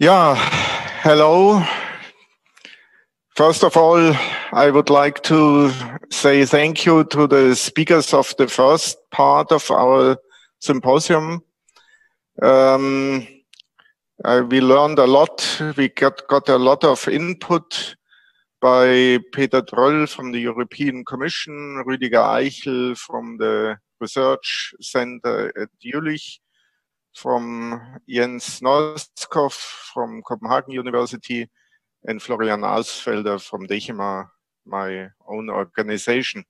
Yeah, hello. First of all, I would like to say thank you to the speakers of the first part of our symposium. We learned a lot. We got a lot of input by Peter Dröll from the European Commission, Rüdiger Eichel from the Research Center at Jülich, from Jens Norskov from Copenhagen University, and Florian Ausfelder from DECHEMA, my own organization.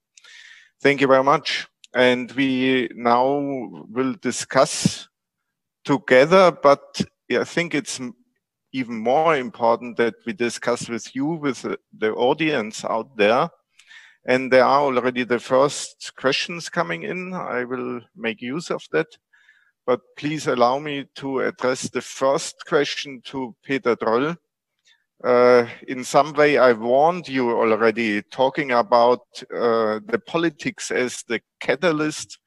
Thank you very much. And we now will discuss together, but I think it's even more important that we discuss with you, with the audience out there. And there are already the first questions coming in. I will make use of that. But please allow me to address the first question to Peter Dröll. In some way, I warned you already, talking about the politics as the catalyst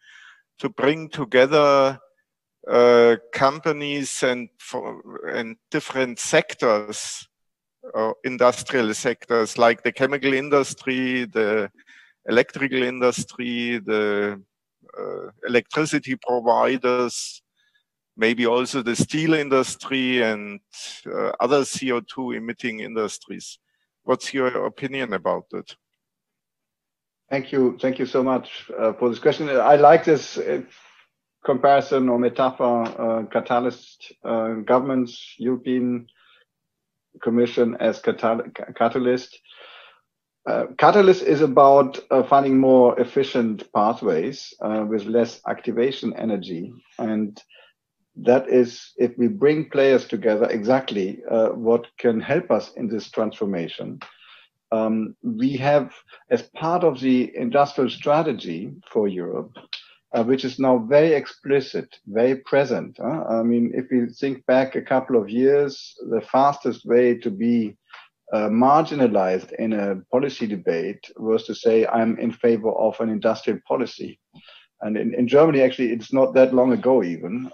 to bring together companies and different sectors, industrial sectors like the chemical industry, the electrical industry, the electricity providers, maybe also the steel industry and other CO2 emitting industries. What's your opinion about it? Thank you so much for this question. I like this comparison or metaphor, Catalysis, governments, European Commission as catalyst. Catalyst is about finding more efficient pathways with less activation energy. And that is, if we bring players together, exactly what can help us in this transformation. We have, as part of the industrial strategy for Europe, which is now very explicit, very present. I mean, if we think back a couple of years, the fastest way to be marginalized in a policy debate was to say, I'm in favor of an industrial policy. And in Germany, actually, it's not that long ago even,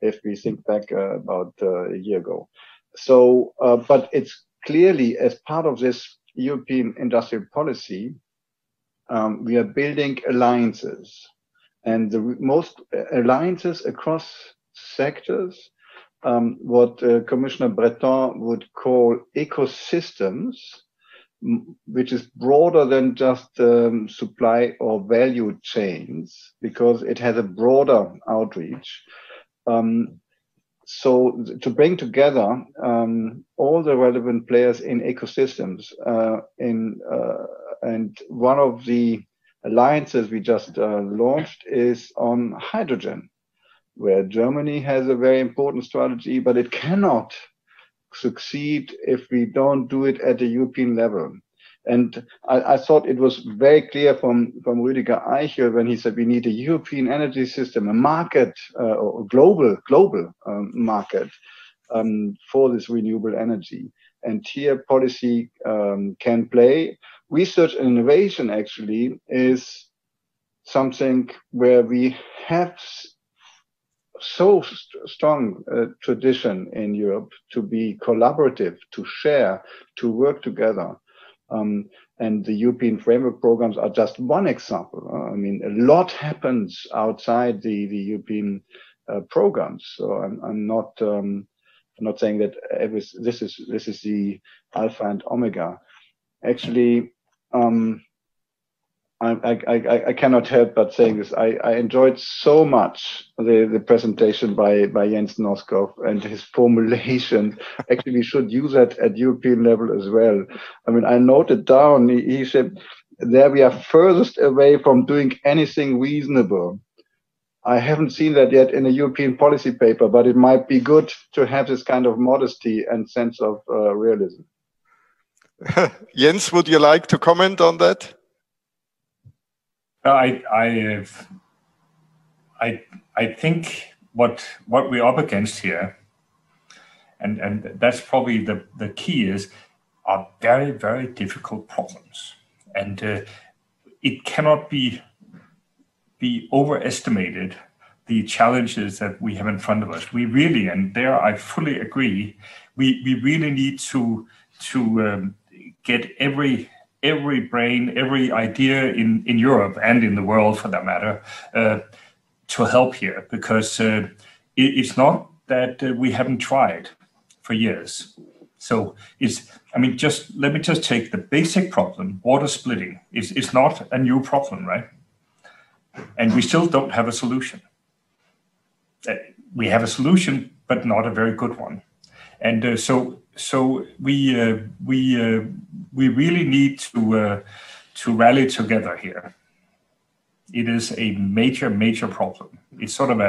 if we think back about a year ago. So, but it's clearly as part of this European industrial policy, we are building alliances. And the most alliances across sectors, what Commissioner Breton would call ecosystems, which is broader than just supply or value chains, because it has a broader outreach. So to bring together all the relevant players in ecosystems, and one of the alliances we just launched is on hydrogen, where Germany has a very important strategy, but it cannot succeed if we don't do it at the European level. And I thought it was very clear from Rüdiger Eichel when he said we need a European energy system, a market, or global market for this renewable energy. And here policy can play. Research and innovation actually is something where we have so strong tradition in Europe to be collaborative, to share, to work together. And the European framework programs are just one example. I mean, a lot happens outside the European programs. So I'm not saying that this is the alpha and omega. Actually, I cannot help but saying this. I enjoyed so much the presentation by Jens Norskov and his formulation. Actually, we should use that at European level as well. I mean, I noted down, he said, there we are furthest away from doing anything reasonable. I haven't seen that yet in a European policy paper, but it might be good to have this kind of modesty and sense of realism. Jens, would you like to comment on that? I think what we're up against here, and that's probably the key, is are very, very difficult problems, and it cannot be overestimated the challenges that we have in front of us. We really, and there I fully agree, we really need to get every brain, every idea in Europe and in the world for that matter, to help here, because it's not that we haven't tried for years. So let me just take the basic problem, water splitting. It's not a new problem, right? And we still don't have a solution. We have a solution, but not a very good one. And so we really need to rally together here. It is a major problem. It's sort of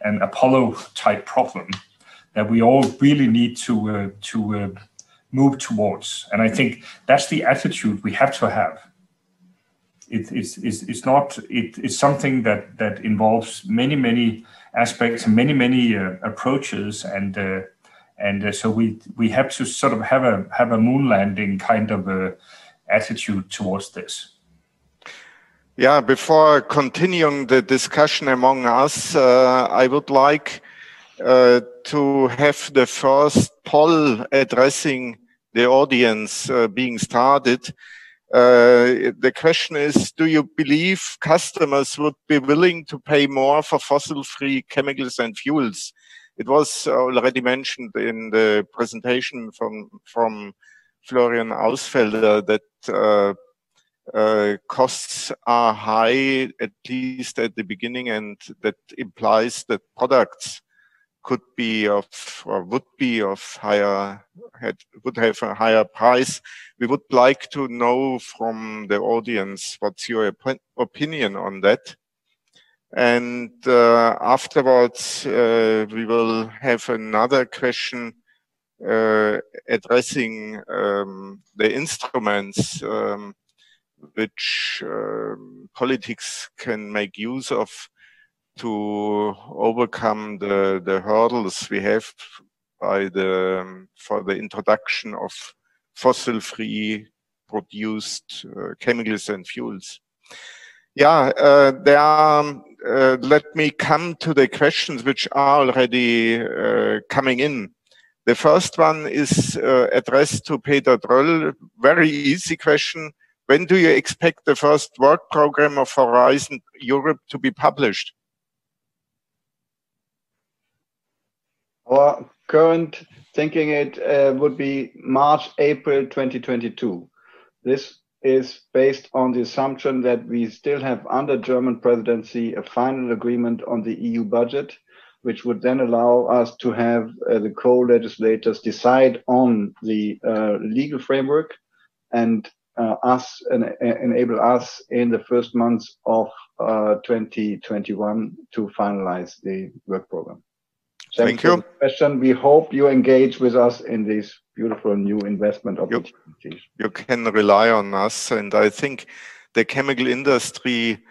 an Apollo type problem that we all really need to move towards. And I think that's the attitude we have to have. It's something that involves many aspects and many approaches, and so we have to sort of have a moon landing kind of attitude towards this. Yeah, before continuing the discussion among us, I would like to have the first poll addressing the audience being started. The question is, do you believe customers would be willing to pay more for fossil-free chemicals and fuels? It was already mentioned in the presentation from Florian Ausfelder that costs are high, at least at the beginning, and that implies that products could be of, or would be of higher, would have a higher price. We would like to know from the audience what's your opinion on that. And afterwards, we will have another question addressing the instruments which politics can make use of to overcome the hurdles we have for the introduction of fossil-free produced chemicals and fuels. Yeah, let me come to the questions which are already coming in. The first one is addressed to Peter Dröll. Very easy question. When do you expect the first work program of Horizon Europe to be published? Our current thinking would be March, April 2022. This is based on the assumption that we still have under German presidency a final agreement on the EU budget, which would then allow us to have the co-legislators decide on the legal framework and enable us in the first months of 2021 to finalize the work program. Thank you. Question. We hope you engage with us in these beautiful new investment opportunities. You can rely on us, and I think the chemical industry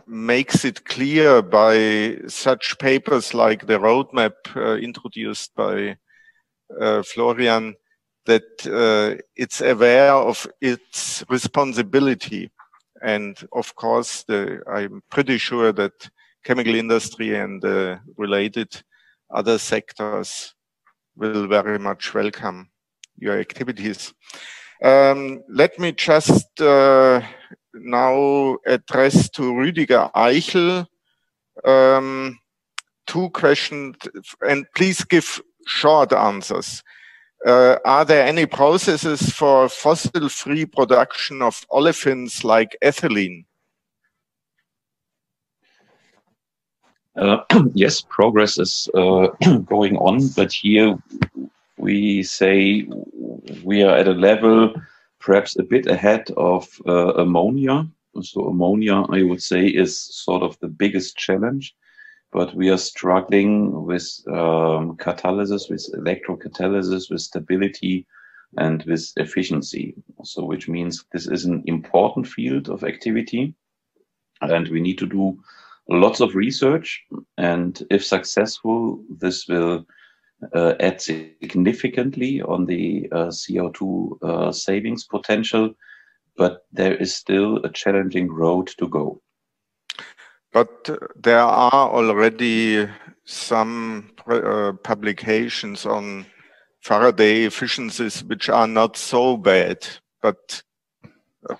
makes it clear by such papers like the roadmap introduced by Florian that it's aware of its responsibility. And of course, I'm pretty sure that chemical industry and related other sectors will very much welcome your activities. Let me just now address to Rüdiger Eichel 2 questions, and please give short answers. Are there any processes for fossil-free production of olefins like ethylene? Yes, progress is going on, but here we say we are at a level perhaps a bit ahead of ammonia. So ammonia, I would say, is sort of the biggest challenge, but we are struggling with catalysis, with electrocatalysis, with stability, and with efficiency. So which means this is an important field of activity, and we need to do lots of research, and if successful, this will add significantly on the CO2 savings potential. but there is still a challenging road to go. But there are already some publications on Faraday efficiencies which are not so bad, but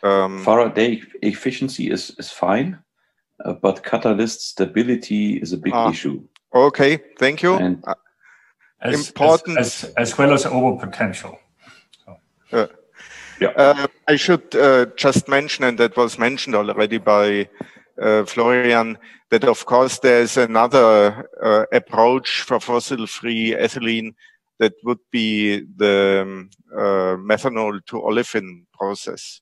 Faraday efficiency is fine, but catalyst stability is a big issue. Okay, thank you. And important as well as overpotential. So. I should just mention, and that was mentioned already by Florian, that of course there's another approach for fossil-free ethylene that would be the methanol to olefin process.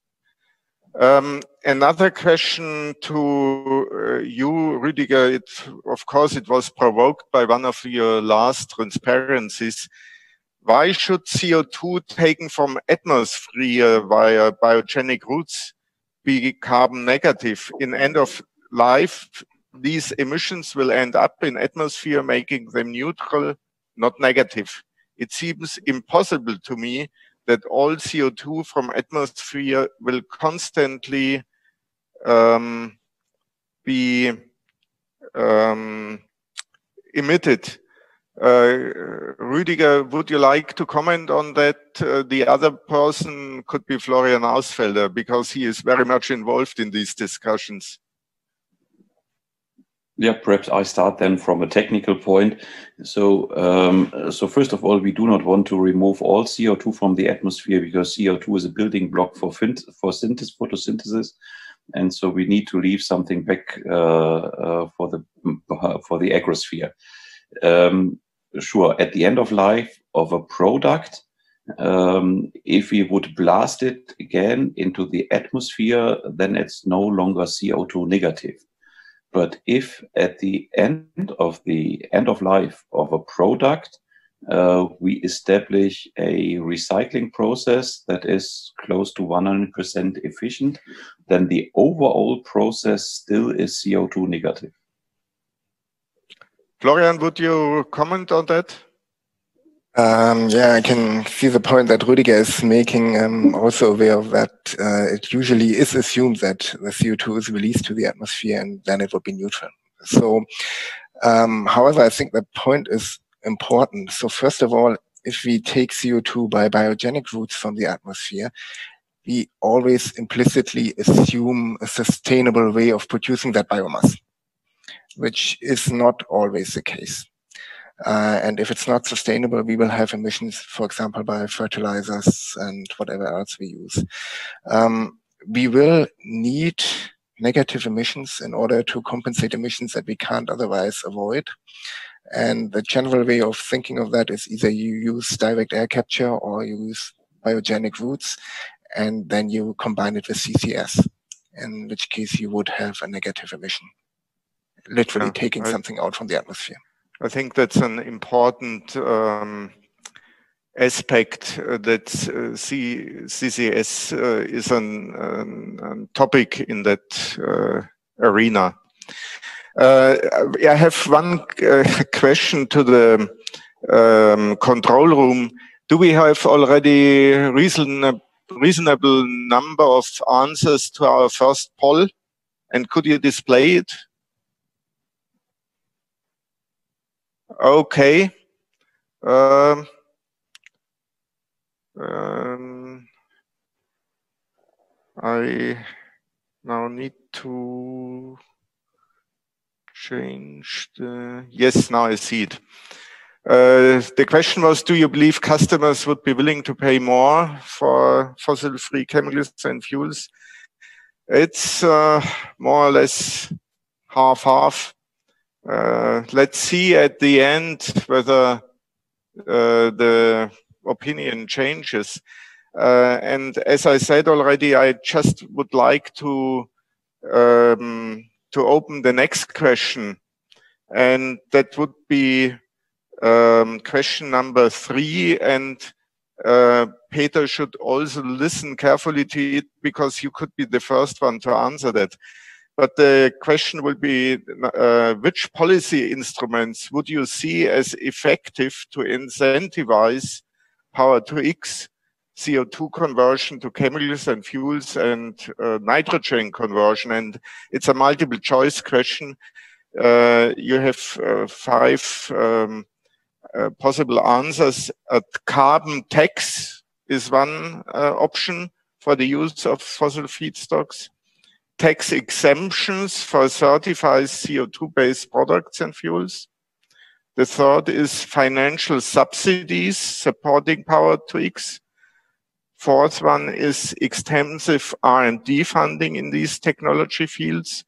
Another question to you, Rüdiger. Of course, it was provoked by one of your last transparencies. Why should CO2 taken from atmosphere via biogenic routes be carbon negative? In end of life, these emissions will end up in atmosphere, making them neutral, not negative. It seems impossible to me that all CO2 from atmosphere will constantly be emitted. Rüdiger, would you like to comment on that? The other person could be Florian Ausfelder, because he is very much involved in these discussions. Yeah, perhaps I start then from a technical point. So, so first of all, we do not want to remove all CO2 from the atmosphere, because CO2 is a building block for photosynthesis, and so we need to leave something back for the agrosphere. Sure, at the end of life of a product, if we would blast it again into the atmosphere, then it's no longer CO2 negative. But if at the end of life of a product, we establish a recycling process that is close to 100% efficient, then the overall process still is CO2 negative. Florian, would you comment on that? Yeah, I can see the point that Rüdiger is making. I'm also aware of that. It usually is assumed that the CO2 is released to the atmosphere and then it would be neutral. So, however, I think the point is important. So first of all, if we take CO2 by biogenic routes from the atmosphere, we always implicitly assume a sustainable way of producing that biomass, which is not always the case. And if it's not sustainable, we will have emissions, for example, by fertilizers and whatever else we use. We will need negative emissions in order to compensate emissions that we can't otherwise avoid. And the general way of thinking of that is either you use direct air capture or you use biogenic routes, and then you combine it with CCS, in which case you would have a negative emission, literally taking something out from the atmosphere. I think that's an important aspect that CCS is a topic in that arena. I have one question to the control room. Do we have already reasonable number of answers to our first poll? And could you display it? Okay. I now need to change the... Yes, now I see it. The question was, do you believe customers would be willing to pay more for fossil-free chemicals and fuels? It's more or less half-half. Let's see at the end whether the opinion changes. And as I said already, I just would like to open the next question, and that would be question number 3. And Peter should also listen carefully to it, because you could be the first one to answer that. But the question will be, which policy instruments would you see as effective to incentivize Power-to-X, CO2 conversion to chemicals and fuels and nitrogen conversion. And it's a multiple choice question. You have 5 possible answers. Carbon tax is one option for the use of fossil feedstocks. Tax exemptions for certified CO2-based products and fuels. The third is financial subsidies supporting power tweaks. Fourth one is extensive R&D funding in these technology fields.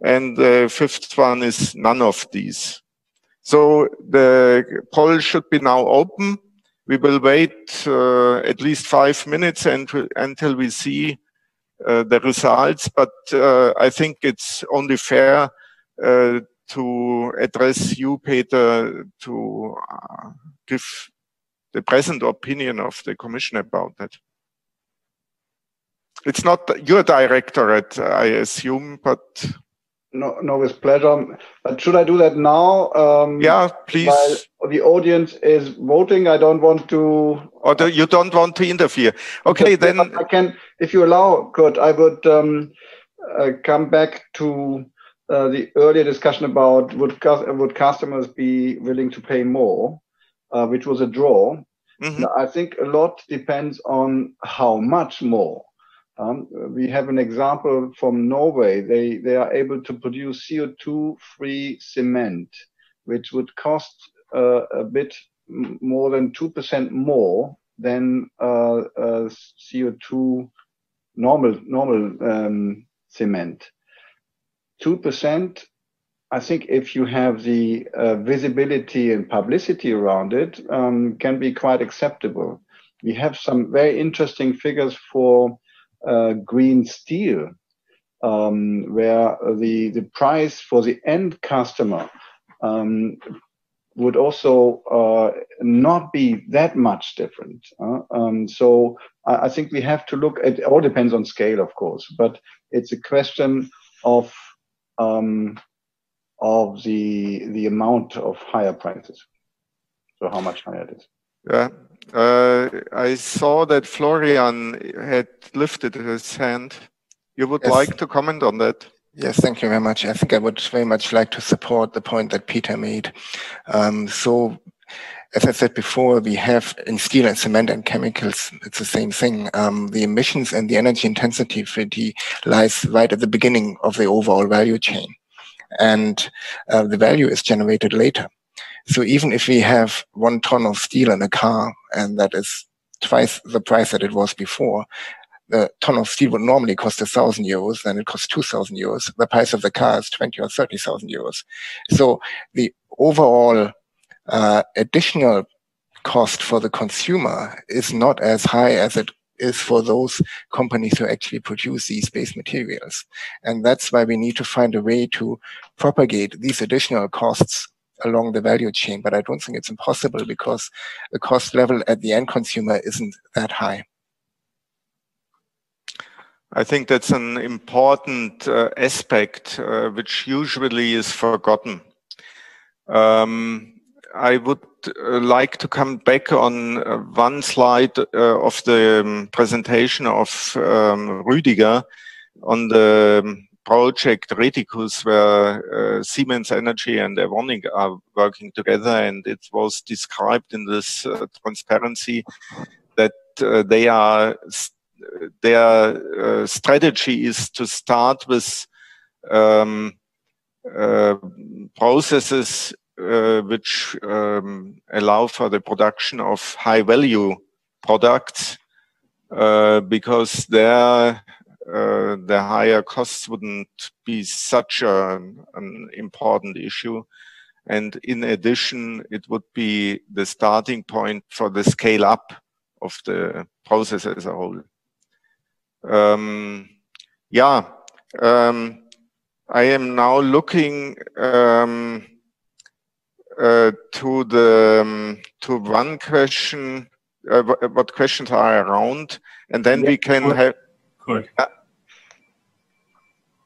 And the fifth one is none of these. So the poll should be now open. We will wait at least 5 minutes until we see the results, but I think it's only fair to address you, Peter, to give the present opinion of the Commission about that. It's not your directorate, I assume, but... No, with pleasure. But should I do that now? Yeah, please. While the audience is voting, I don't want to... Or you don't want to interfere. Okay, then... I can, if you allow, Kurt, I would come back to the earlier discussion about would customers be willing to pay more, which was a draw. Mm-hmm. I think a lot depends on how much more. We have an example from Norway. They are able to produce CO2-free cement, which would cost a bit more than 2% more than CO2 normal cement. 2%, I think if you have the visibility and publicity around it, can be quite acceptable. We have some very interesting figures for green steel, where the price for the end customer would also not be that much different. So I think we have to look at, it all depends on scale, of course, but it's a question of the amount of higher prices. So how much higher it is. Yeah. I saw that Florian had lifted his hand. You would like to comment on that? Yes, thank you very much. I think I would very much like to support the point that Peter made. So, as I said before, we have in steel and cement and chemicals, it's the same thing. The emissions and the energy intensity lies right at the beginning of the overall value chain. And the value is generated later. So even if we have 1 ton of steel in a car, and that is twice the price that it was before, the ton of steel would normally cost 1,000 euros, then it costs 2,000 euros. The price of the car is 20 or 30,000 euros. So the overall additional cost for the consumer is not as high as it is for those companies who actually produce these base materials. And that's why we need to find a way to propagate these additional costs along the value chain, but I don't think it's impossible because the cost level at the end consumer isn't that high. I think that's an important aspect which usually is forgotten. I would like to come back on one slide of the presentation of Rüdiger on the project Reticus, where Siemens Energy and Evonik are working together, and it was described in this transparency that their strategy is to start with processes which allow for the production of high-value products, because the higher costs wouldn't be such an important issue. And in addition, it would be the starting point for the scale-up of the process as a whole. I am now looking to one question, what questions are around, and then we can have... Good.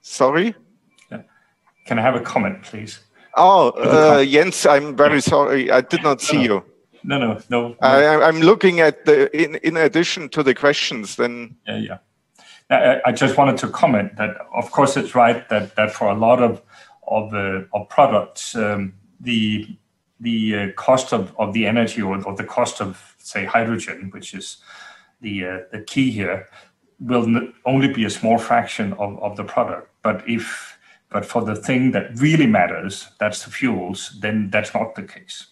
Sorry? Yeah. Can I have a comment, please? Oh, Jens, I'm very sorry. I did not see you. No. I'm looking at in addition to the questions. Then yeah. I just wanted to comment that, of course, it's right that for a lot of products, the cost of the energy or the cost of, say, hydrogen, which is the key here, will only be a small fraction of the product. But for the thing that really matters, that's the fuels, then that's not the case.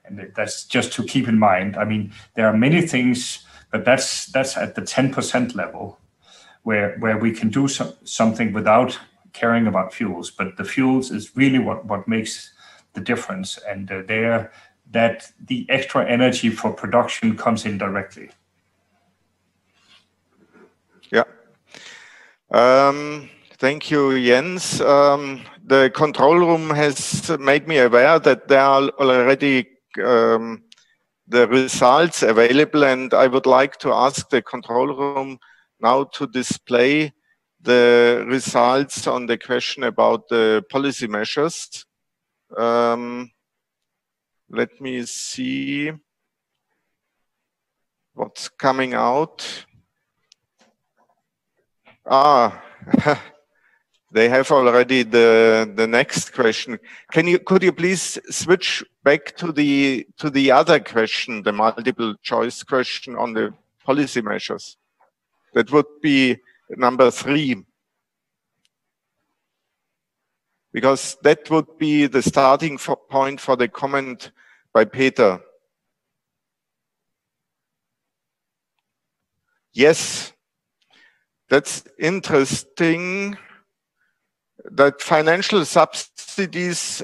And that's just to keep in mind. I mean, there are many things, but that's at the 10% level where we can do something without caring about fuels. But the fuels is really what makes the difference. And that the extra energy for production comes in directly. Yeah. Thank you, Jens. The control room has made me aware that there are already the results available, and I would like to ask the control room now to display the results on the question about the policy measures. Let me see what's coming out. They have already the next question. Could you please switch back to the other question, the multiple choice question on the policy measures? That would be number 3. Because that would be the starting point for the comment by Peter. Yes, that's interesting. That financial subsidies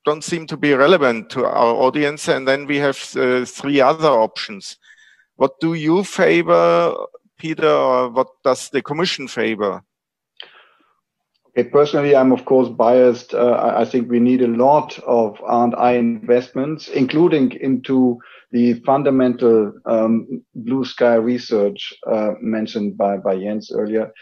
don't seem to be relevant to our audience. And then we have 3 other options. What do you favor, Peter, or what does the Commission favor? Okay, personally, I'm of course biased. I think we need a lot of R&I investments, including into the fundamental blue sky research mentioned by Jens earlier.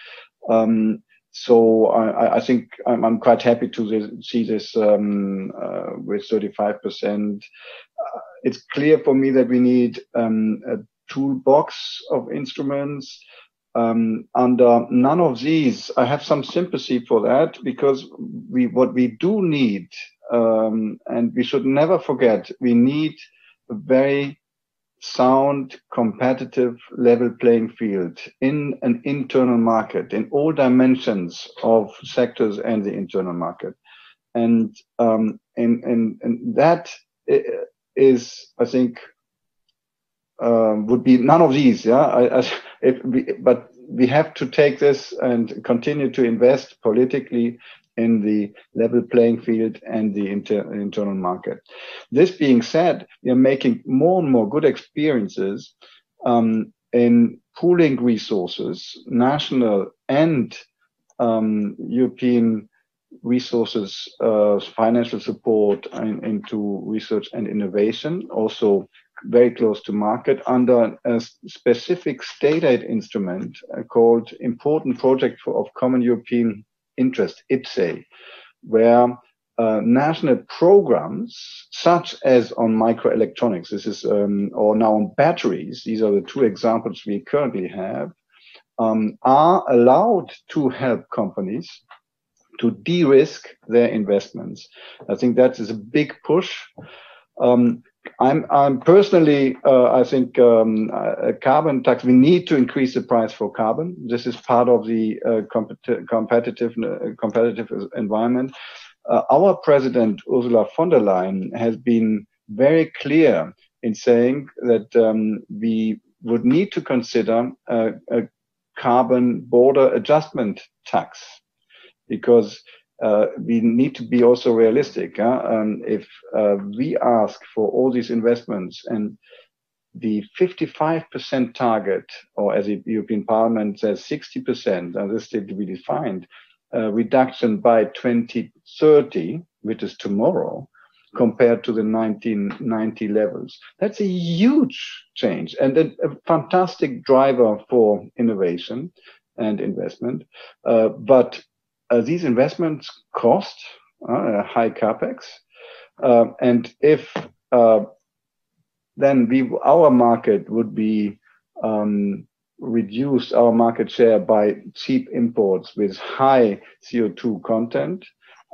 So I think I'm quite happy to see this with 35%. It's clear for me that we need a toolbox of instruments. Under none of these, I have some sympathy for that, because what we do need, and we should never forget, we need a very sound, competitive, level playing field in an internal market, in all dimensions of sectors and the internal market. And that is, I think, would be none of these, yeah. But we have to take this and continue to invest politically in the level playing field and the internal market. This being said, we are making more and more good experiences in pooling resources, national and European resources, financial support into research and innovation, also very close to market, under a specific state aid instrument called Important Project of Common European Interest, IPSE, where national programs, such as on microelectronics, this is, or now on batteries, these are the 2 examples we currently have, are allowed to help companies to de-risk their investments. I think that is a big push. I'm personally, I think a carbon tax, we need to increase the price for carbon. This is part of the competitive environment. Our president, Ursula von der Leyen, has been very clear in saying that we would need to consider a carbon border adjustment tax, because we need to be also realistic. If we ask for all these investments and the 55% target, or as the European Parliament says, 60%, and this is to be defined, reduction by 2030, which is tomorrow, compared to the 1990 levels. That's a huge change and a fantastic driver for innovation and investment. But these investments cost high capex, and if then our market would be reduce our market share by cheap imports with high CO2 content.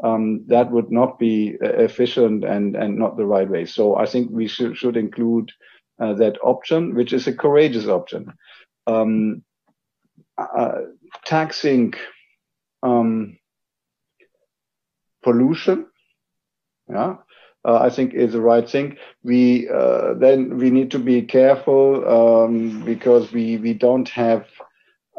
That would not be efficient and not the right way. So I think we should include that option, which is a courageous option. Taxing pollution, yeah, I think is the right thing. Then we need to be careful because we don't have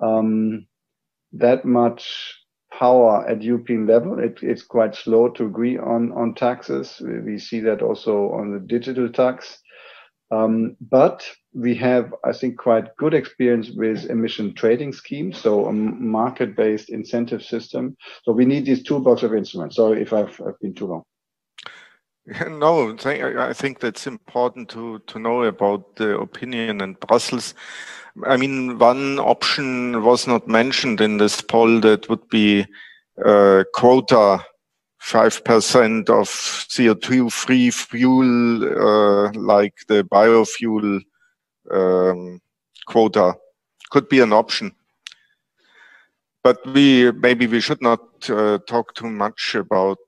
that much power at European level. It's quite slow to agree on taxes. We see that also on the digital tax. But we have, I think, quite good experience with emission trading schemes, so a market-based incentive system. So we need this toolbox of instruments. Sorry if I've been too long. No, I think that's important to know about the opinion in Brussels. I mean, one option was not mentioned in this poll, that would be quota, 5% of CO2-free fuel, like the biofuel quota, could be an option. But maybe we should not talk too much about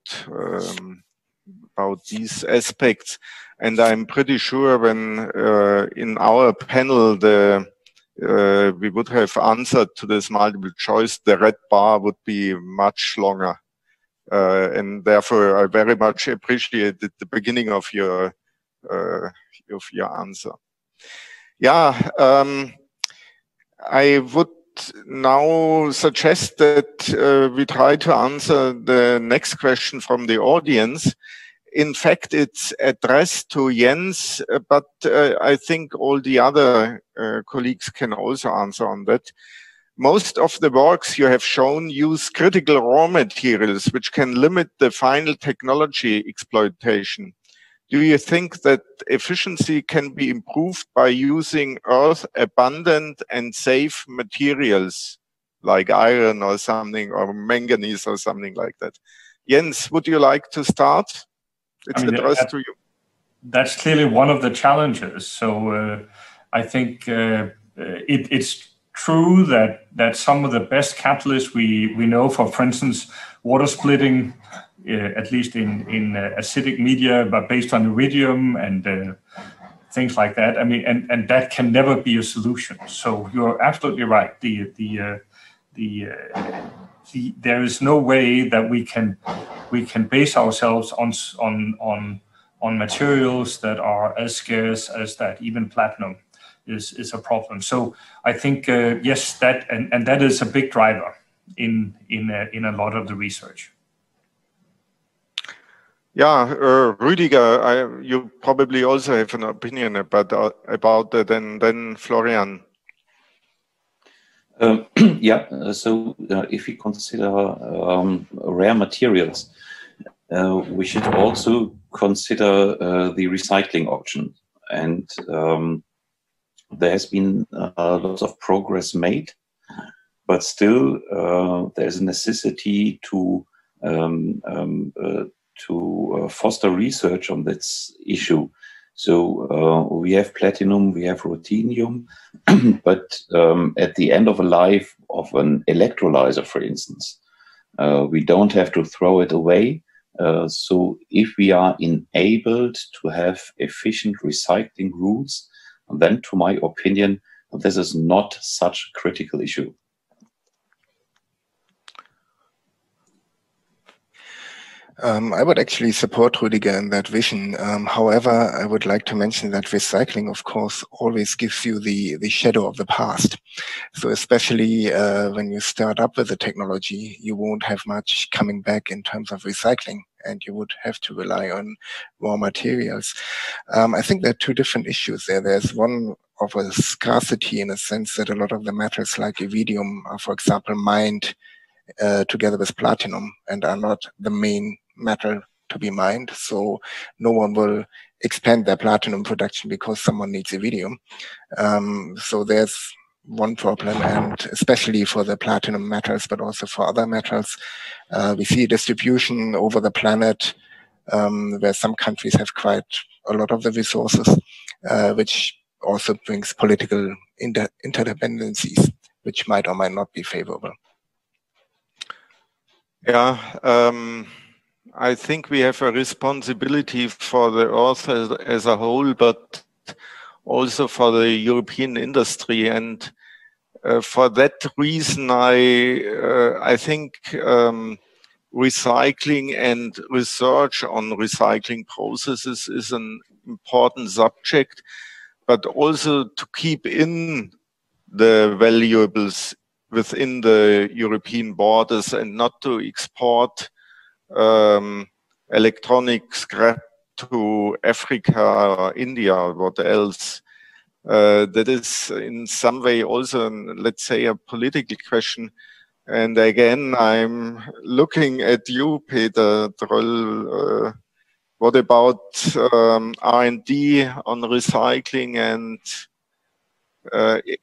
these aspects. And I'm pretty sure when in our panel we would have answered to this multiple choice, the red bar would be much longer. And therefore, I very much appreciated the beginning of your answer. Yeah, I would now suggest that we try to answer the next question from the audience. In fact, it's addressed to Jens, but I think all the other colleagues can also answer on that. Most of the works you have shown use critical raw materials, which can limit the final technology exploitation. Do you think that efficiency can be improved by using earth-abundant and safe materials, like iron or something, or manganese or something like that? Jens, would you like to start? It's addressed to you. That's clearly one of the challenges. So I think it's true that some of the best catalysts we know for instance, water splitting, at least in acidic media, but based on iridium and things like that. I mean, and that can never be a solution. So you're absolutely right. There is no way that we can base ourselves on materials that are as scarce as that. Even platinum is a problem. So I think yes, that is a big driver in a lot of the research. Yeah, Rüdiger, you probably also have an opinion about that, and then Florian. Yeah, so if we consider rare materials, we should also consider the recycling option. And there has been lots of progress made, but still there's a necessity to foster research on this issue. So we have platinum, we have ruthenium, but at the end of a life of an electrolyzer, for instance, we don't have to throw it away. So if we are enabled to have efficient recycling routes, then to my opinion, this is not such a critical issue. I would actually support Rüdiger in that vision. However, I would like to mention that recycling, of course, always gives you the shadow of the past. So especially when you start up with the technology, you won't have much coming back in terms of recycling, and you would have to rely on raw materials. I think there are two different issues there. There's one of a scarcity in a sense that a lot of the metals like iridium are, for example, mined together with platinum and are not the main metal to be mined. So no one will expand their platinum production because someone needs iridium. So there's one problem, and especially for the platinum metals, but also for other metals, we see distribution over the planet where some countries have quite a lot of the resources, which also brings political interdependencies, which might or might not be favorable. Yeah, I think we have a responsibility for the earth as a whole, but also for the European industry. And for that reason, I think recycling and research on recycling processes is an important subject, but also to keep in the valuables within the European borders and not to export electronic scrap to Africa or India or what else. That is in some way also, let's say, a political question. And again, I'm looking at you, Peter Dröll. What about R&D on recycling and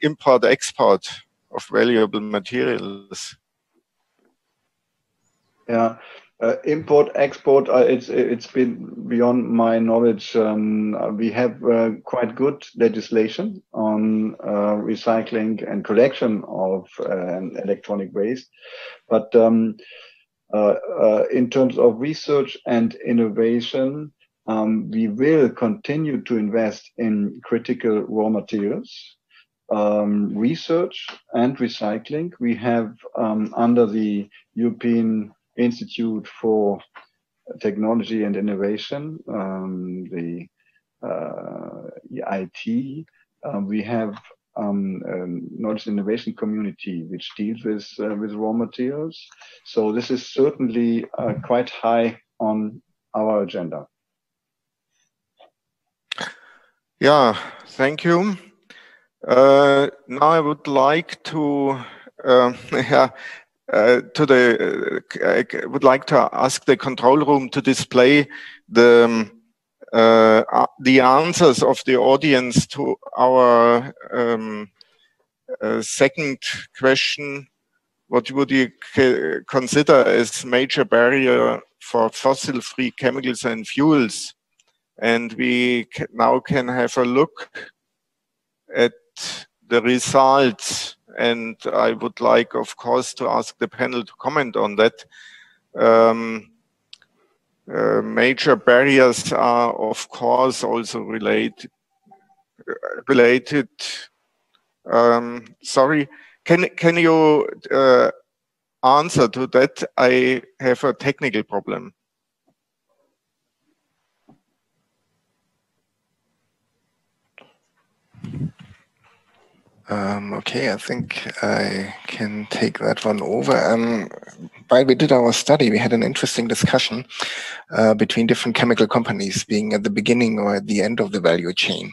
import-export of valuable materials? Yeah, import-export, it's been beyond my knowledge. We have quite good legislation on recycling and collection of electronic waste. But in terms of research and innovation, we will continue to invest in critical raw materials. Research and recycling. We have under the European Institute for Technology and Innovation, the EIT, we have a knowledge innovation community which deals with raw materials. So this is certainly quite high on our agenda. Yeah, thank you. Now I would like to would like to ask the control room to display the answers of the audience to our second question. What would you consider as major barrier for fossil-free chemicals and fuels? And we now can have a look at the results, and I would like, of course, to ask the panel to comment on that. Major barriers are, of course, also related. Sorry, can you answer to that? I have a technical problem. Okay, I think I can take that one over. While we did our study, we had an interesting discussion between different chemical companies being at the beginning or at the end of the value chain.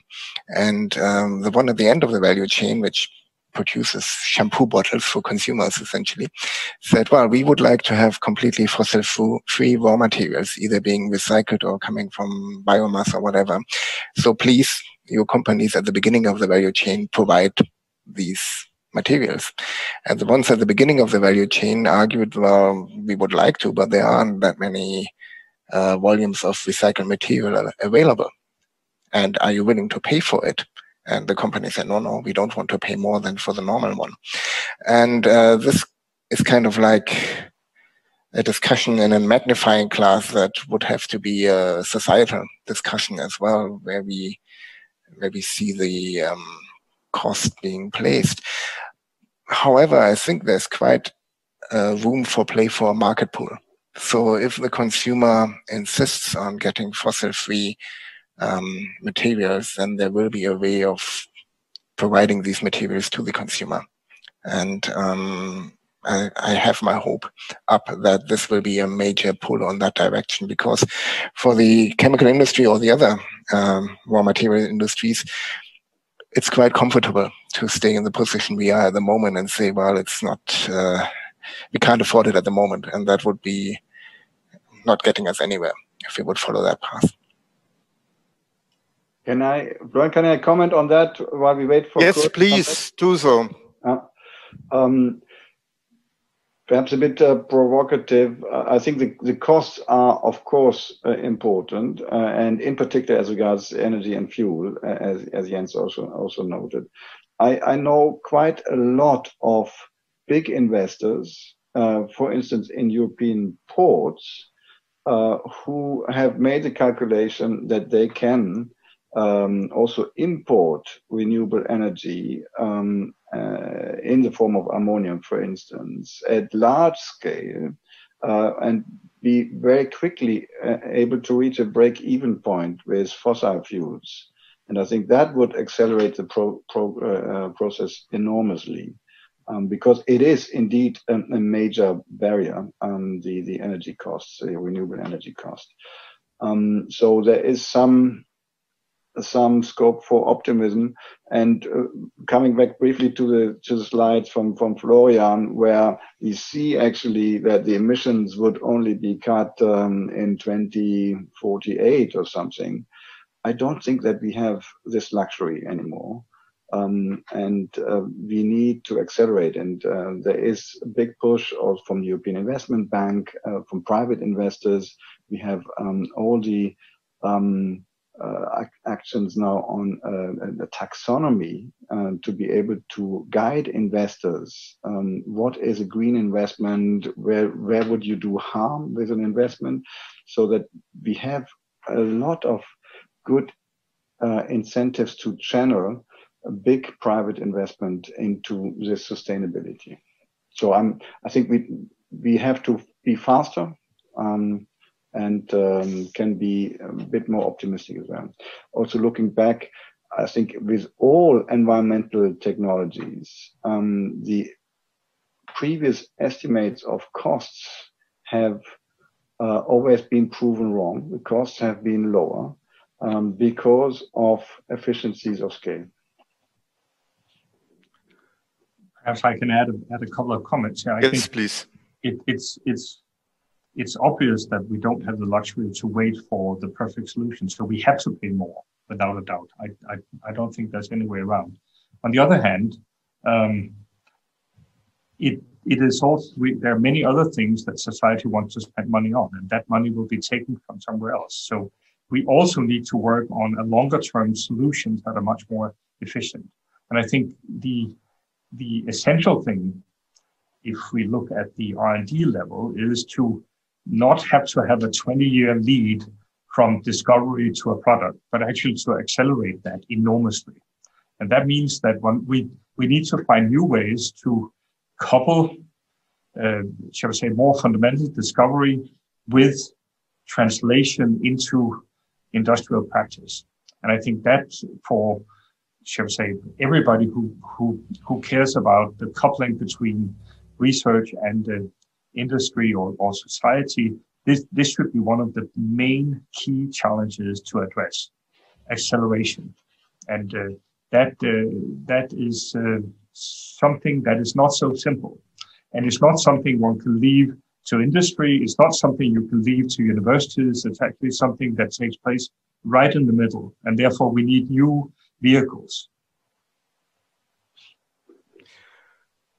And the one at the end of the value chain, which produces shampoo bottles for consumers essentially, said, well, we would like to have completely fossil-free raw materials, either being recycled or coming from biomass or whatever. So please, your companies at the beginning of the value chain provide these materials. And the ones at the beginning of the value chain argued, well, we would like to, but there aren't that many volumes of recycled material available. And are you willing to pay for it? And the company said, no, we don't want to pay more than for the normal one. And this is kind of like a discussion in a magnifying glass that would have to be a societal discussion as well, where we see the cost being placed. However, I think there's quite room for play for a market pool. So if the consumer insists on getting fossil-free materials, then there will be a way of providing these materials to the consumer. And I have my hope up that this will be a major pull on that direction, because for the chemical industry or the other raw material industries, it's quite comfortable to stay in the position we are at the moment and say, well, it's not, we can't afford it at the moment. And that would be not getting us anywhere if we would follow that path. Can I comment on that while we wait for? Yes, please do so. Perhaps a bit provocative. I think the costs are, of course, important, and in particular as regards energy and fuel, as Jens also noted. I know quite a lot of big investors, for instance, in European ports, who have made the calculation that they can also import renewable energy in the form of ammonia, for instance, at large scale, and be very quickly able to reach a break-even point with fossil fuels. And I think that would accelerate the process enormously, because it is indeed a major barrier, the energy costs, the renewable energy cost. So there is some scope for optimism. And coming back briefly to the slides from Florian, where we see actually that the emissions would only be cut in 2048 or something. I don't think that we have this luxury anymore. We need to accelerate. And there is a big push also from the European Investment Bank, from private investors. We have all the actions now on a taxonomy to be able to guide investors. What is a green investment? Where would you do harm with an investment? So that we have a lot of good incentives to channel a big private investment into this sustainability. So I think we have to be faster. And can be a bit more optimistic as well. Also looking back, I think with all environmental technologies, the previous estimates of costs have always been proven wrong. The costs have been lower because of efficiencies of scale. Perhaps I can add a couple of comments here. Yes, please. It's obvious that we don't have the luxury to wait for the perfect solution. So we have to pay more, without a doubt. I don't think there's any way around. On the other hand, it is also, there are many other things that society wants to spend money on, and that money will be taken from somewhere else. So we also need to work on a longer term solutions that are much more efficient. And I think the essential thing, if we look at the R&D level, is to not have to have a 20-year lead from discovery to a product, but actually to accelerate that enormously. And that means that we need to find new ways to couple, shall we say, more fundamental discovery with translation into industrial practice. And I think that for, shall we say, everybody who cares about the coupling between research and industry or society, this should be one of the main key challenges to address: acceleration. And that is something that is not so simple, and it's not something one can leave to industry. It's not something you can leave to universities. It's actually something that takes place right in the middle, and therefore we need new vehicles.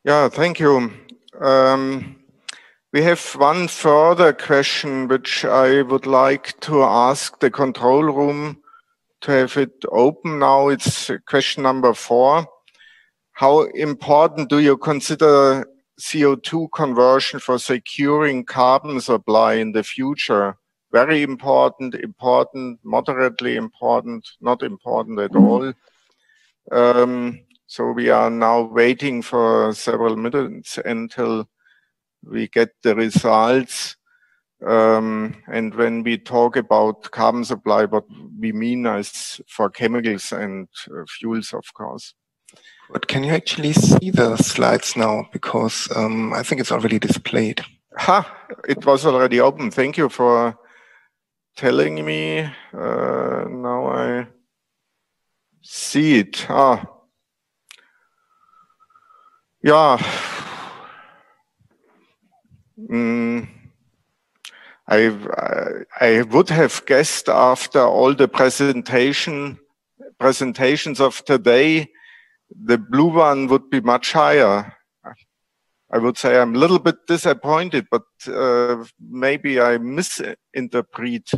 Yeah, thank you. We have one further question which I would like to ask the control room to have it open now. It's question number 4. How important do you consider CO2 conversion for securing carbon supply in the future? Very important, important, moderately important, not important at all. So we are now waiting for several minutes until we get the results. And when we talk about carbon supply, what we mean is for chemicals and fuels, of course. But can you actually see the slides now? Because I think it's already displayed. It was already open. Thank you for telling me. Now I see it. Yeah. I would have guessed after all the presentations of today, the blue one would be much higher. I would say I'm a little bit disappointed, but maybe I misinterpret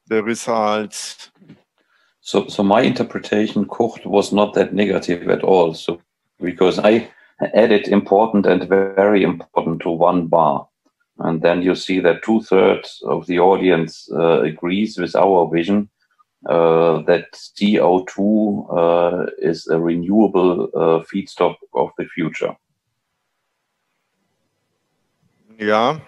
the results. So my interpretation, Kurt, was not that negative at all. So because I added important and very important to one bar, and then you see that 2/3 of the audience agrees with our vision that CO2 is a renewable feedstock of the future. Yeah.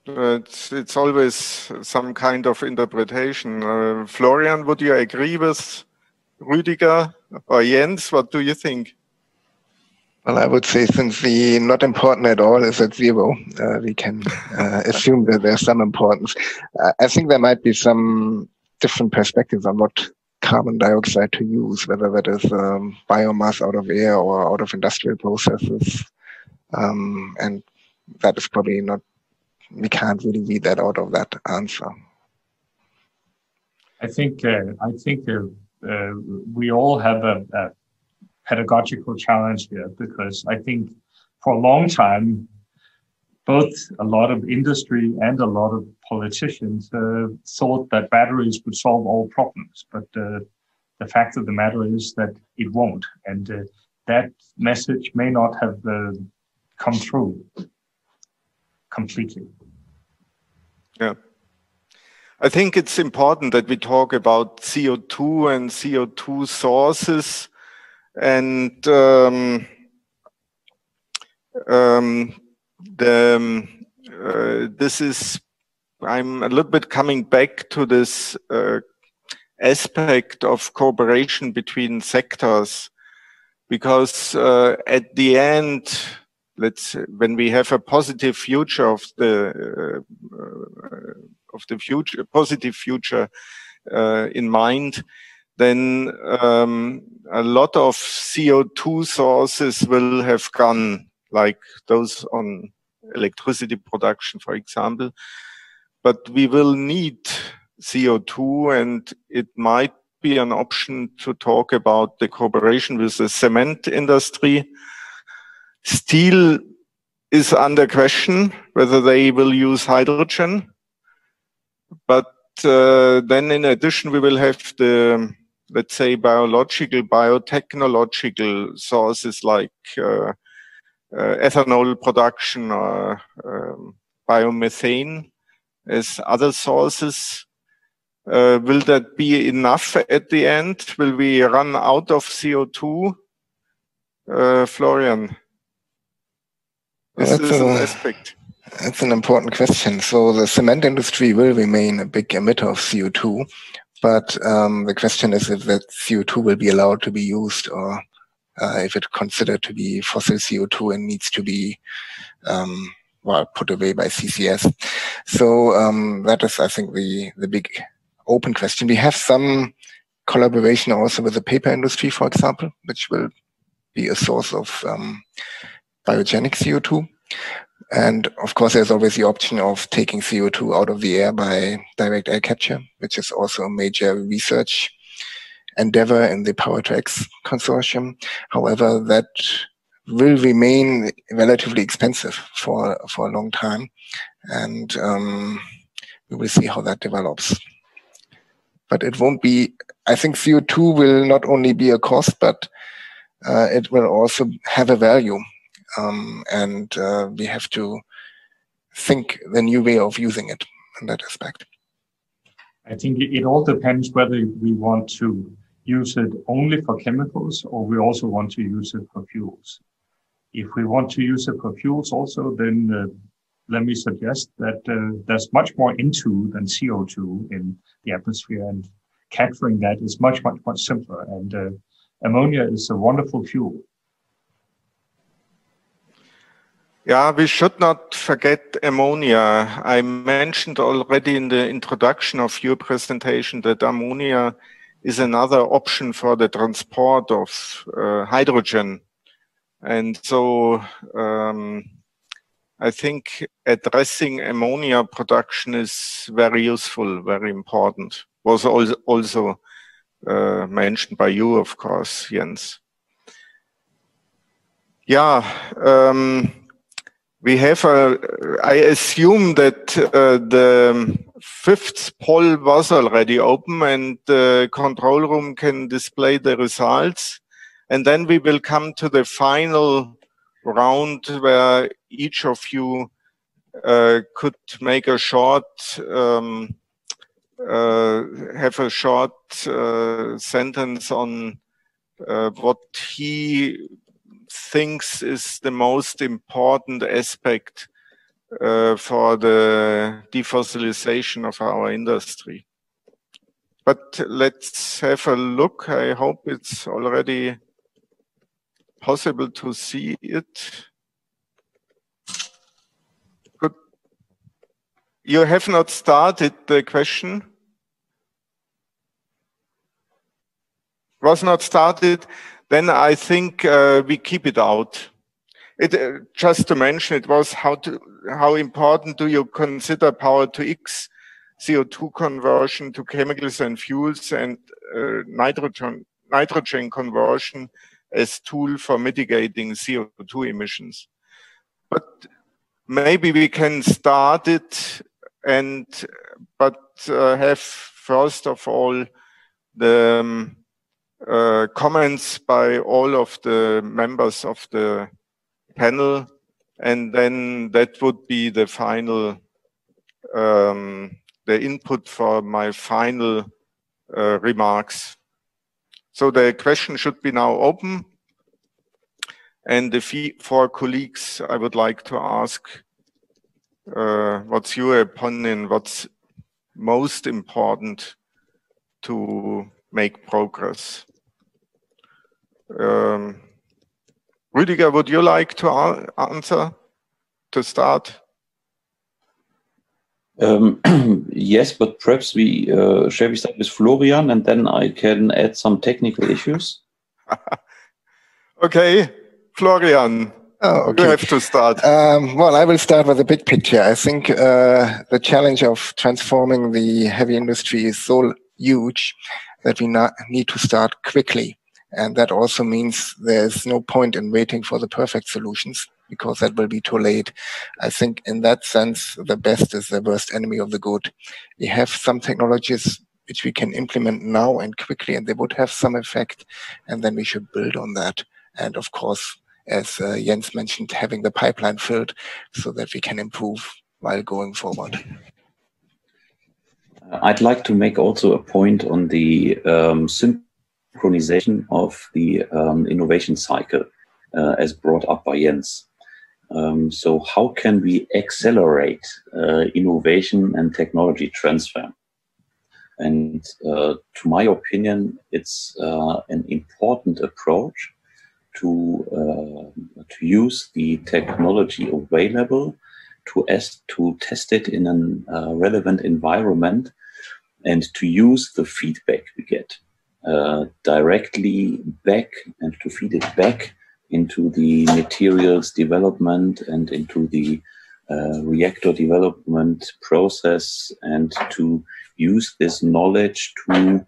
It's always some kind of interpretation. Florian, would you agree with Rüdiger or Jens? What do you think? Well, I would say since the not important at all is at 0, we can assume that there's some importance. I think there might be some different perspectives on what carbon dioxide to use, whether that is biomass out of air or out of industrial processes. And that is probably not, we can't really read that out of that answer. I think we all have a pedagogical challenge here, because I think for a long time, both a lot of industry and a lot of politicians thought that batteries would solve all problems. But the fact of the matter is that it won't. And that message may not have come through completely. Yeah. I think it's important that we talk about CO2 and CO2 sources. And this is, I'm a little bit coming back to this aspect of cooperation between sectors, because at the end, when we have a positive future of the future, positive future in mind, then a lot of CO2 sources will have gone, like those on electricity production, for example. But we will need CO2, and it might be an option to talk about the cooperation with the cement industry. Steel is under question, whether they will use hydrogen. But then in addition, we will have the, let's say, biological, biotechnological sources like ethanol production or biomethane as other sources. Will that be enough at the end? Will we run out of CO2? Florian, this is an aspect. That's an important question. So the cement industry will remain a big emitter of CO2, but the question is if that CO2 will be allowed to be used, or if it's considered to be fossil CO2 and needs to be well, put away by CCS. So that is, I think, the big open question. We have some collaboration also with the paper industry, for example, which will be a source of biogenic CO2. And of course, there's always the option of taking CO2 out of the air by direct air capture, which is also a major research endeavor in the Power2X consortium. However, that will remain relatively expensive for a long time. And we will see how that develops. But it won't be, I think CO2 will not only be a cost, but it will also have a value. And we have to think the new way of using it in that aspect. I think it all depends whether we want to use it only for chemicals or we also want to use it for fuels. If we want to use it for fuels also, then let me suggest that there's much more N2 than CO2 in the atmosphere, and capturing that is much simpler. And ammonia is a wonderful fuel. Yeah, we should not forget ammonia. I mentioned already in the introduction of your presentation that ammonia is another option for the transport of hydrogen. And so I think addressing ammonia production is very useful, very important. Was also mentioned by you, of course, Jens. Yeah. we have I assume that the fifth poll was already open and the control room can display the results. And then we will come to the final round where each of you could make a short, have a short sentence on what he thinks is the most important aspect for the defossilization of our industry. But let's have a look. I hope it's already possible to see it. Good. You have not started the question? Was not started? Then I think we keep it out. Just to mention, it was how important do you consider power to X CO2 conversion to chemicals and fuels and nitrogen conversion as tool for mitigating CO2 emissions. But maybe we can start it but have first of all the comments by all of the members of the panel, and then that would be the final, the input for my final remarks. So the question should be now open, and the four colleagues I would like to ask, what's your opinion, what's most important to make progress? Rüdiger, would you like to answer, to start? Yes, but perhaps shall we start with Florian, and then I can add some technical issues? Okay, Florian, okay. You have to start. Well, I will start with the big picture. I think the challenge of transforming the heavy industry is so huge that we need to start quickly. And that also means there's no point in waiting for the perfect solutions, because that will be too late. I think in that sense, the best is the worst enemy of the good. We have some technologies which we can implement now and quickly, and they would have some effect, and then we should build on that. And of course, as Jens mentioned, having the pipeline filled so that we can improve while going forward. I'd like to make also a point on the synchronization of the innovation cycle as brought up by Jens. So how can we accelerate innovation and technology transfer? And to my opinion, it's an important approach to use the technology available, to test it in a relevant environment, and to use the feedback we get directly back, and to feed it back into the materials development and into the reactor development process, and to use this knowledge to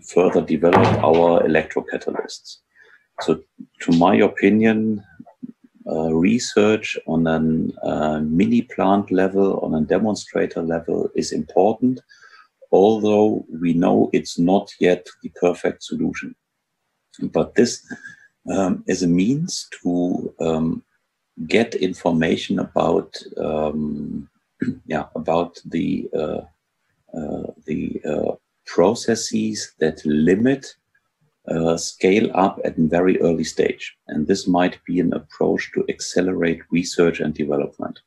further develop our electrocatalysts. So to my opinion, research on a mini plant level, on a demonstrator level is important, although we know it's not yet the perfect solution. But this is a means to get information about about the processes that limit scale up at a very early stage. And this might be an approach to accelerate research and development.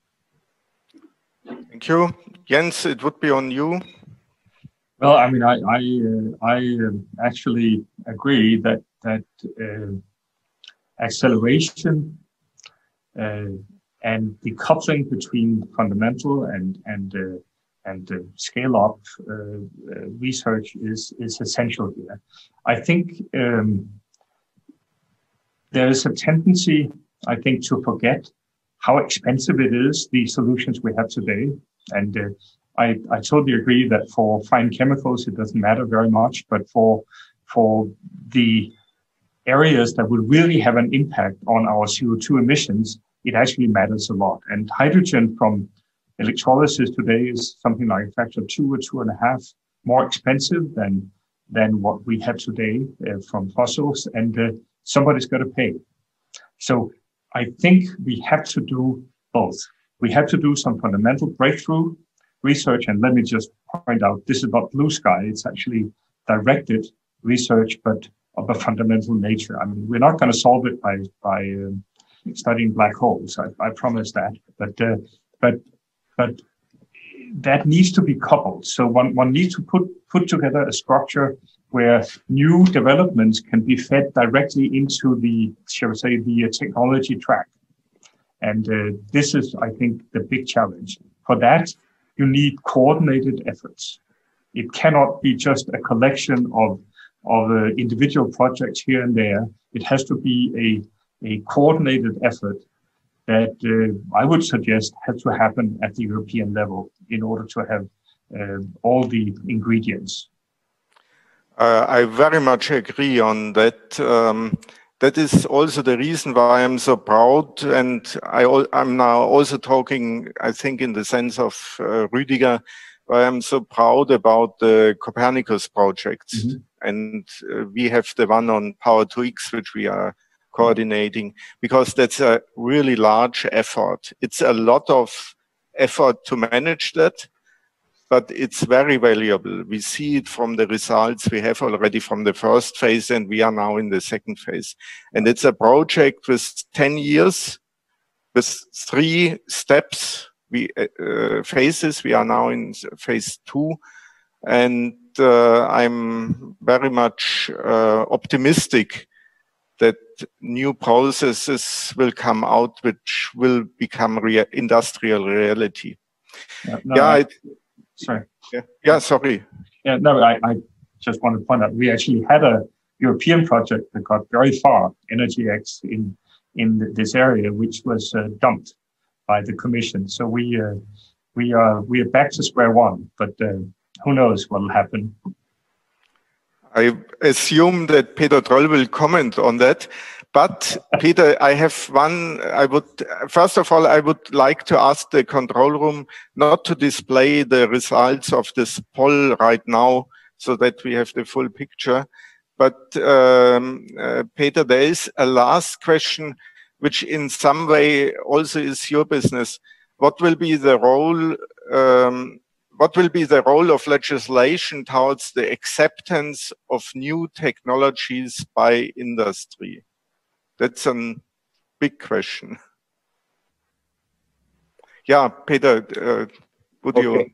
Thank you. Jens, it would be on you. Well, I mean, I actually agree that acceleration and the coupling between fundamental and scale up research is essential here. I think there is a tendency, I think, to forget how expensive it is, the solutions we have today. And I totally agree that for fine chemicals, it doesn't matter very much, but for the areas that will really have an impact on our CO2 emissions, it actually matters a lot. And hydrogen from electrolysis today is something like a factor of 2 or 2.5 more expensive than what we have today from fossils, and somebody's got to pay. So I think we have to do both. We have to do some fundamental breakthrough research, and let me just point out, this is not blue sky, it's actually directed research, but of a fundamental nature. I mean, we're not going to solve it by studying black holes, I promise that, but that needs to be coupled. So one needs to put together a structure where new developments can be fed directly into the, shall we say, the technology track. And this is, I think, the big challenge. For that, you need coordinated efforts. It cannot be just a collection of individual projects here and there. It has to be a coordinated effort that I would suggest has to happen at the European level in order to have all the ingredients. I very much agree on that. That is also the reason why I'm so proud, and I'm now also talking, I think, in the sense of Rüdiger, why I'm so proud about the Copernicus projects. Mm-hmm. And we have the one on Power-to-X, which we are coordinating, because that's a really large effort. It's a lot of effort to manage that, but it's very valuable. We see it from the results we have already from the first phase, and we are now in the second phase. And it's a project with 10 years, with 3 steps, phases. We are now in phase 2, and I'm very much optimistic that new processes will come out, which will become industrial reality. Sorry. Yeah, sorry. Yeah, no, I just want to point out, we actually had a European project that got very far, EnergyX, in this area, which was dumped by the Commission. So we are back to square one, but who knows what will happen. I assume that Peter Dröll will comment on that. But Peter, I have one. First of all, I would like to ask the control room not to display the results of this poll right now, so that we have the full picture. But Peter, there is a last question, which in some way also is your business. What will be the role? What will be the role of legislation towards the acceptance of new technologies by industry? That's a big question. Yeah, Peter, would you?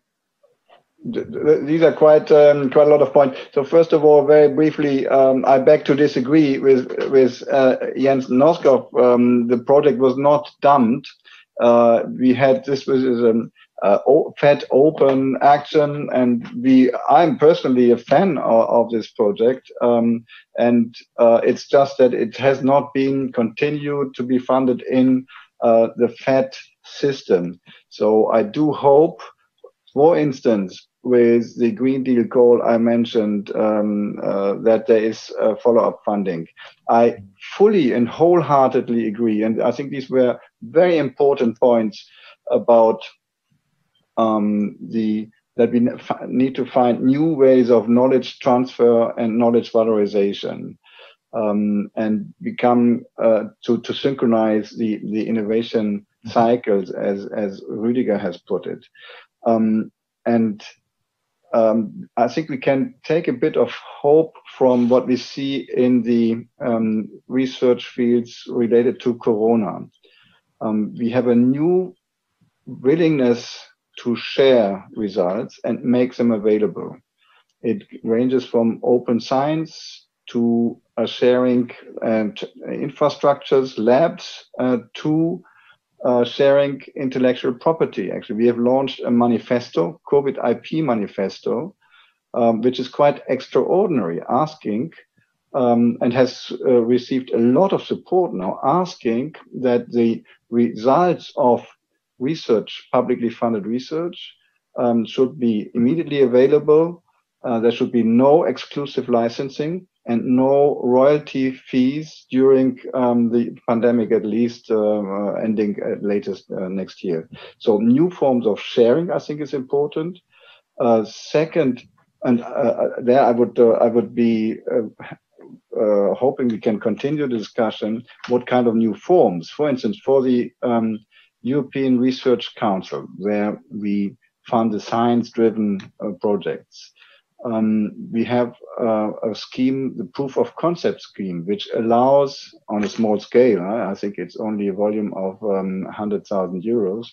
These are quite a lot of points. So first of all, very briefly, I beg to disagree with Jens Norskov. The project was not dumped. This was fed open action, and I'm personally a fan of this project, and it's just that it has not been continued to be funded in the FED system. So I do hope, for instance, with the Green Deal goal I mentioned, that there is follow-up funding. I fully and wholeheartedly agree, and I think these were very important points about that we need to find new ways of knowledge transfer and knowledge valorization, and become to synchronize the innovation cycles, as Rüdiger has put it. I think we can take a bit of hope from what we see in the research fields related to Corona. We have a new willingness to share results and make them available. It ranges from open science to sharing infrastructures, labs, to sharing intellectual property. Actually, we have launched a manifesto, COVID IP manifesto, which is quite extraordinary, asking, and has received a lot of support now, asking that the results of research, publicly funded research, should be immediately available. There should be no exclusive licensing. and no royalty fees during the pandemic, at least ending at latest next year. So new forms of sharing, I think, is important. Second, and there I would be hoping we can continue the discussion. What kind of new forms? For instance, for the European Research Council, where we fund the science-driven projects. We have a scheme, the proof of concept scheme, which allows on a small scale, I think it's only a volume of 100,000 euros,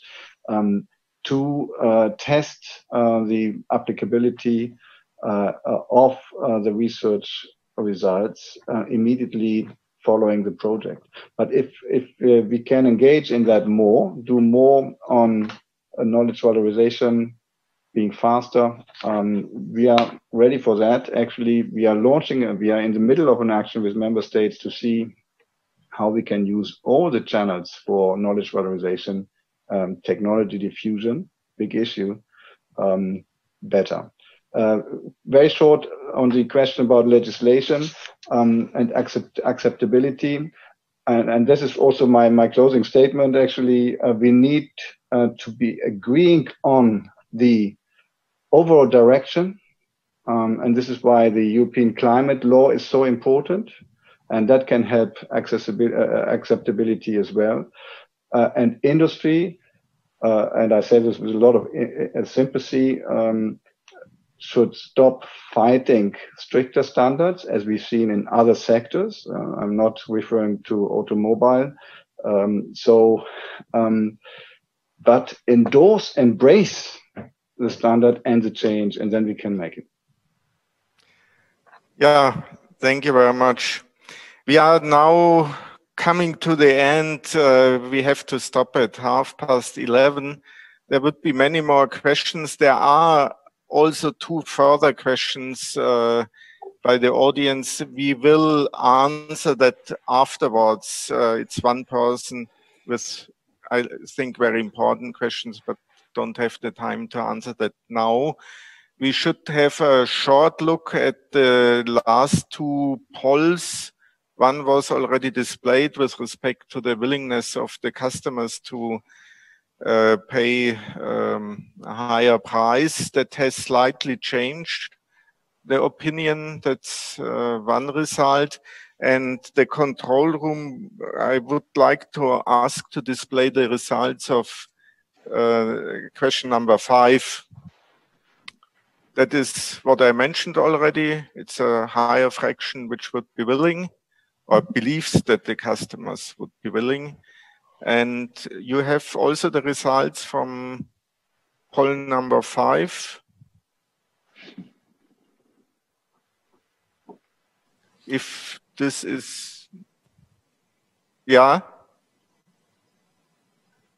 to test the applicability of the research results immediately following the project. But if we can engage in that more, do more on knowledge valorization, being faster, we are ready for that. Actually, we are in the middle of an action with member states to see how we can use all the channels for knowledge valorization, technology diffusion, big issue, better. Very short on the question about legislation and acceptability. And this is also my closing statement. Actually, we need to be agreeing on the overall direction. And this is why the European climate law is so important. And that can help acceptability as well. And industry, and I say this with a lot of sympathy, should stop fighting stricter standards as we've seen in other sectors. I'm not referring to automobile. But embrace the standard and the change, and then we can make it. Yeah, thank you very much. We are now coming to the end. We have to stop at 11:30. There would be many more questions. There are also 2 further questions by the audience. We will answer that afterwards. It's one person with, I think, very important questions, but don't have the time to answer that now. We should have a short look at the last 2 polls. One was already displayed with respect to the willingness of the customers to pay a higher price. That has slightly changed the opinion. That's one result. And the control room, I would like to ask to display the results of question number 5. That is what I mentioned already. It's a higher fraction which would be willing, or believes that the customers would be willing. And you have also the results from poll number 5. If this is, yeah.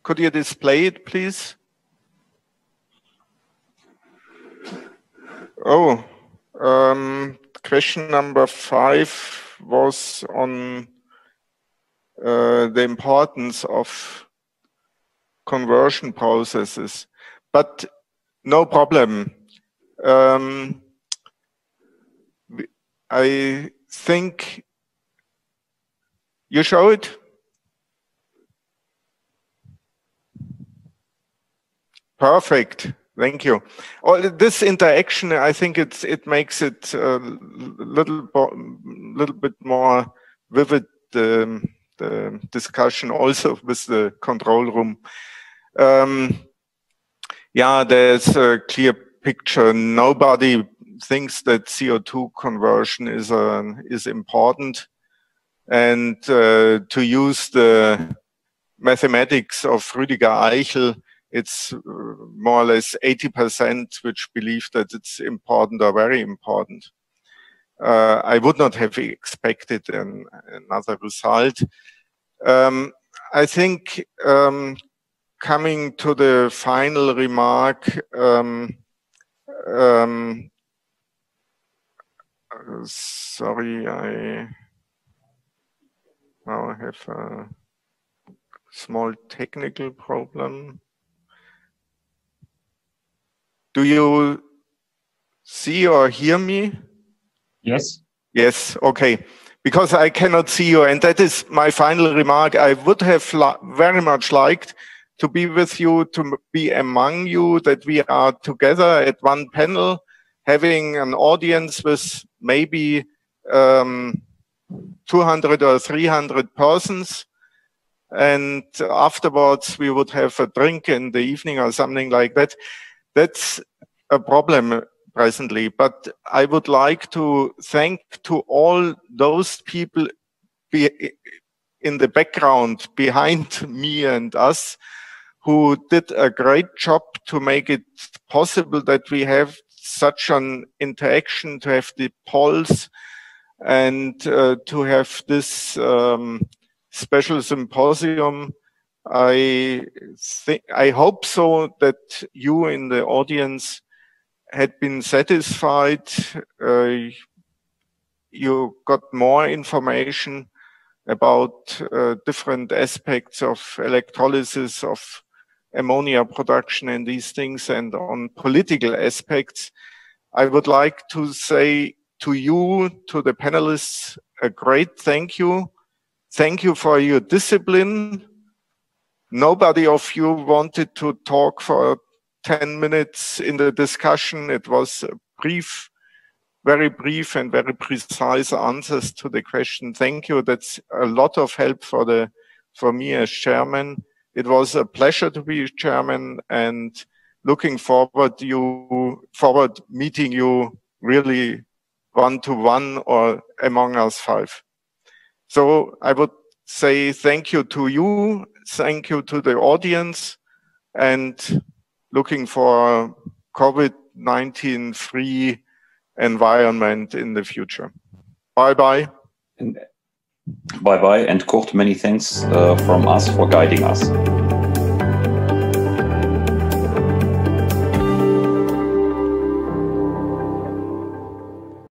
Could you display it, please? Oh, question number 5 was on the importance of conversion processes, but no problem. I think you show it. Perfect. Thank you. All this interaction, I think it makes it a little bit more vivid, the discussion also with the control room. Yeah, there's a clear picture. Nobody thinks that CO2 conversion is important, and to use the mathematics of Rüdiger Eichel, it's more or less 80% which believe that it's important or very important. I would not have expected another result. I think coming to the final remark, sorry, I now have a small technical problem. Do you see or hear me? Yes. Yes, okay. Because I cannot see you, and that is my final remark. I would have very much liked to be with you, to be among you, that we are together at one panel, having an audience with maybe 200 or 300 persons. And afterwards, we would have a drink in the evening or something like that. That's a problem presently, but I would like to thank to all those people in the background behind me and us who did a great job to make it possible that we have such an interaction, to have the polls and to have this special symposium. I hope so that you in the audience had been satisfied. You got more information about different aspects of electrolysis, of ammonia production and these things, and on political aspects. I would like to say to you, to the panelists, a great thank you. Thank you for your discipline. Nobody of you wanted to talk for 10 minutes in the discussion. It was brief, very brief and very precise answers to the question. Thank you. That's a lot of help for me as chairman. It was a pleasure to be chairman, and looking forward meeting you really one-to-one or among us five. So I would say thank you to you, thank you to the audience, and looking for a COVID-19 free environment in the future. Bye-bye. Bye-bye, and Kurt, many thanks from us for guiding us.